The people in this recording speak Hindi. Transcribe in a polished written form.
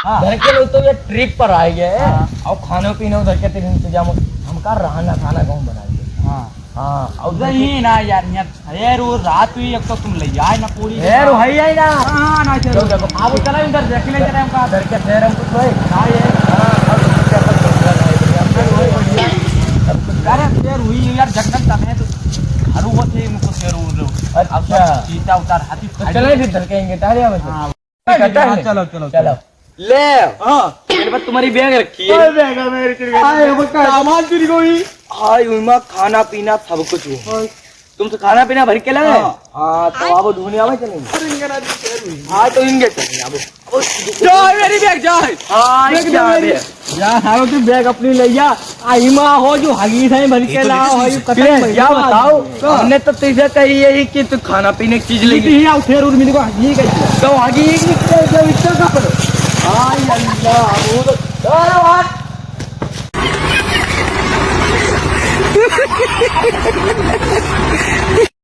घर के लोग तो ये ट्रिप पर आए गए और खाने पीने उधर के तेरे इंतजाम हम कर रहना खाना गाँव बनाएंगे। हाँ उधर ही ना यार यार वो रात हुई एक तो तुम ले आए ना पूरी यार भाई आई ना हाँ ना चलो देखो आप चला इधर देख ले जरा हमका घर के शहर हम कुछ होए ना ये अरे शेर हुई यार जंगल तक है तो घरों को थे इनको शेर उड़ अच्छा चीता उतार हाथी तो चले फिर धरकेंगे तारिया में चलो चलो चलो ले मेरे पास तुम्हारी बैग रखी है बैग है मेरी सामान चुरी गई हाँ उमा खाना पीना सब कुछ है तुमसे खाना पीना भर के लगे हाँ तो अब ढूंढने आवे चलेंगे हाँ तो इनके चलेंगे अब जाए मेरी बैग जाए हाँ यार हारो तू बैग अपनी ले जा आईमा हो जो हगी से भर के लाओ है कतई क्या बताओ हमने तो तुझे कही यही कि तू खाना पीने की चीज लेगी ही आओ फिर उर्मी को हगी गई तो आगे एक जो इतना का पड़ो हाय अल्लाह वो तो